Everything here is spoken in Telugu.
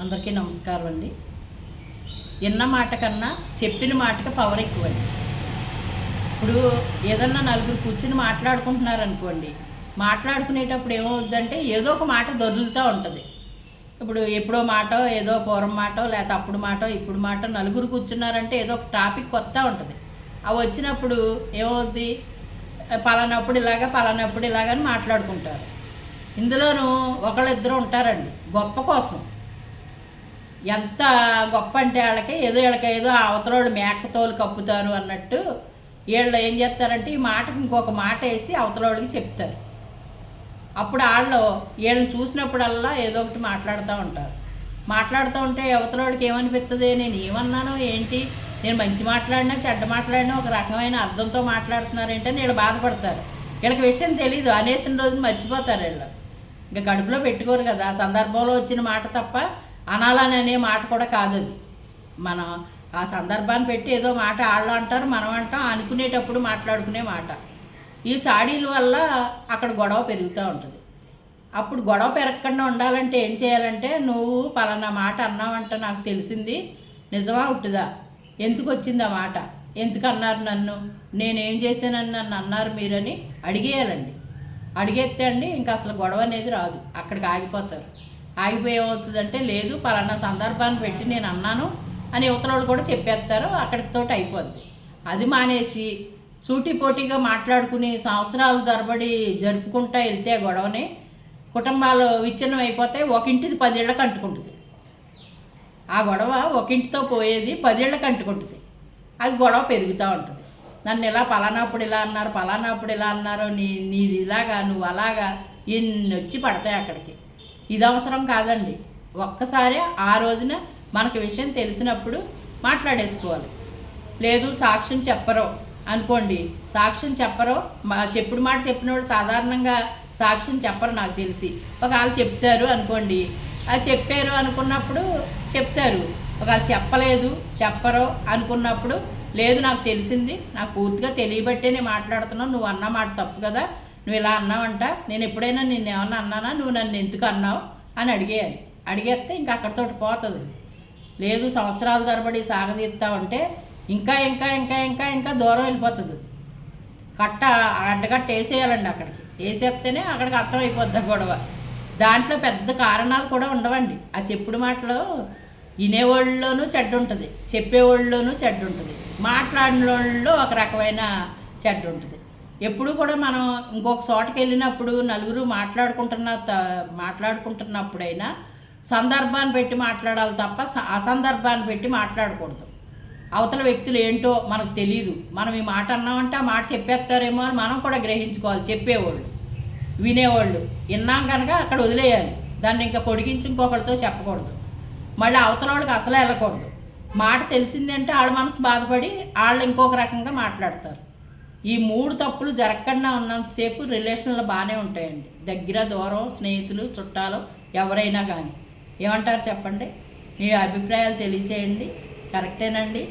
అందరికీ నమస్కారం అండి. విన్న మాట కన్నా చెప్పిన మాటకి పవర్ ఎక్కువండి. ఇప్పుడు ఏదన్నా నలుగురు కూర్చుని మాట్లాడుకుంటున్నారనుకోండి, మాట్లాడుకునేటప్పుడు ఏమవుద్దంటే ఏదో ఒక మాట దొరుకుతూ ఉంటుంది. ఇప్పుడు ఎప్పుడో మాట, ఏదో పూర్వం మాట, లేకపోతే అప్పుడు మాట, ఇప్పుడు మాట, నలుగురు కూర్చున్నారంటే ఏదో ఒక టాపిక్ కొత్త ఉంటుంది. అవి వచ్చినప్పుడు ఏమవుద్ది, పలానప్పుడు ఇలాగని మాట్లాడుకుంటారు. ఇందులోనూ ఒకళ్ళిద్దరు ఉంటారండి గొప్ప కోసం. ఎంత గొప్ప అంటే వీళ్ళకి ఏదో అవతలోళ్ళు మేకతోలు కప్పుతారు అన్నట్టు వీళ్ళు ఏం చేస్తారంటే ఈ మాటకి ఇంకొక మాట వేసి అవతలోళ్ళకి చెప్తారు. అప్పుడు వీళ్ళని చూసినప్పుడల్లా ఏదో ఒకటి మాట్లాడుతూ ఉంటే అవతలోళ్ళకి ఏమనిపిస్తుంది, నేను ఏమన్నాను ఏంటి, నేను మంచి మాట్లాడినా చెడ్డ మాట్లాడినా ఒక రకమైన అర్థంతో మాట్లాడుతున్నారేంటని వీళ్ళు బాధపడతారు. వీళ్ళకి విషయం తెలీదు, అనేసిన రోజు మర్చిపోతారు. వీళ్ళు ఇంకా కడుపులో పెట్టుకోరు కదా, సందర్భంలో వచ్చిన మాట తప్ప అనాలని అనే మాట కూడా కాదు అది. మనం ఆ సందర్భాన్ని పెట్టి ఏదో మాట వాళ్ళు అంటారు, మనం అంటాం, అనుకునేటప్పుడు మాట్లాడుకునే మాట. ఈ చాడీల వల్ల అక్కడ గొడవ పెరుగుతూ ఉంటుంది. అప్పుడు గొడవ పెరగకుండా ఉండాలంటే ఏం చేయాలంటే, నువ్వు పలానా మాట అన్నావంట నాకు తెలిసింది, నిజమా ఉట్టుదా, ఎందుకు వచ్చింది ఆ మాట, ఎందుకు అన్నారు నన్ను, నేనేం చేశానని నన్ను అన్నారు మీరని అడిగేయాలండి. అడిగేస్తే అండి ఇంకా అసలు గొడవ అనేది రాదు, అక్కడికి ఆగిపోతారు. ఆగిపోయి ఏమవుతుందంటే, లేదు పలానా సందర్భాన్ని పెట్టి నేను అన్నాను అని యువతలు కూడా చెప్పేస్తారు, అక్కడితో అయిపోద్ది. అది మానేసి సూటిపోటీగా మాట్లాడుకుని సంవత్సరాల తరబడి జరుపుకుంటూ వెళ్తే గొడవని కుటుంబాలు విచ్ఛిన్నం అయిపోతే ఒక ఇంటిది 10 ఇళ్ళకి అంటుకుంటుంది. ఆ గొడవ ఒక ఇంటితో పోయేది 10 ఇళ్ళకి అంటుకుంటుంది. అది గొడవ పెరుగుతూ ఉంటుంది. నన్ను ఇలా పలానాప్పుడు ఇలా అన్నారు, నీది ఇలాగా, నువ్వు అలాగా, ఇన్ని వచ్చి పడతాయి అక్కడికి. ఇది అవసరం కాదండి. ఒక్కసారి ఆ రోజున మనకు విషయం తెలిసినప్పుడు మాట్లాడేసుకోవాలి. లేదు సాక్ష్యం చెప్పరో అనుకోండి, సాక్ష్యం చెప్పరో, చెప్పుడు మాట చెప్పిన వాళ్ళు సాధారణంగా సాక్ష్యం చెప్పరు నాకు తెలిసి. ఒకవేళ చెప్తారు అనుకోండి, అది చెప్పారు అనుకున్నప్పుడు చెప్తారు. ఒకవేళ చెప్పరో అనుకున్నప్పుడు, లేదు నాకు తెలిసింది, నాకు పూర్తిగా తెలియబట్టే నేను మాట్లాడుతున్నావు, నువ్వు అన్న మాట తప్పు కదా, నువ్వు ఇలా అన్నావంట, నేను ఎప్పుడైనా నిన్ను ఏమన్నా అన్నానా, నువ్వు నన్ను ఎందుకు అన్నావు అని అడిగేయాలి. అడిగేస్తే ఇంకా అక్కడితో పోతుంది. లేదు సంవత్సరాల తరబడి సాగదీస్తా ఉంటే ఇంకా ఇంకా ఇంకా ఇంకా ఇంకా దూరం వెళ్ళిపోతుంది. అడ్డగట్ట వేసేయాలండి, అక్కడికి వేసేస్తేనే అక్కడికి అర్థమైపోద్ది గొడవ. దాంట్లో పెద్ద కారణాలు కూడా ఉండవండి. ఆ చెప్పుడు మాటలో వినేవాళ్ళలోనూ చెడ్డ ఉంటుంది, చెప్పేవాళ్ళలోనూ చెడ్డ ఉంటుంది, మాట్లాడిన వాళ్ళలో ఒక రకమైన చెడ్డ ఉంటుంది. ఎప్పుడు కూడా మనం ఇంకొక చోటకి వెళ్ళినప్పుడు నలుగురు మాట్లాడుకుంటున్నప్పుడైనా సందర్భాన్ని పెట్టి మాట్లాడాలి తప్ప అసందర్భాన్ని పెట్టి మాట్లాడకూడదు. అవతల వ్యక్తులు ఏంటో మనకు తెలియదు, మనం ఈ మాట అన్నామంటే ఆ మాట చెప్పేస్తారేమో అని మనం కూడా గ్రహించుకోవాలి. చెప్పేవాళ్ళు వినేవాళ్ళు విన్నాం కనుక అక్కడ వదిలేయాలి, దాన్ని ఇంకా పొడిగించి ఇంకొకరితో చెప్పకూడదు. మళ్ళీ అవతల వాళ్ళకి అసలే వెళ్ళకూడదు. మాట తెలిసిందంటే వాళ్ళ మనసు బాధపడి వాళ్ళు ఇంకొక రకంగా మాట్లాడతారు. ఈ 3 తప్పులు జరగకుండా ఉన్నంతసేపు రిలేషన్లు బాగానే ఉంటాయండి. దగ్గర దూరం, స్నేహితులు, చుట్టాలు, ఎవరైనా కానీ. ఏమంటారు చెప్పండి, మీ అభిప్రాయాలు తెలియచేయండి. కరెక్టేనండి.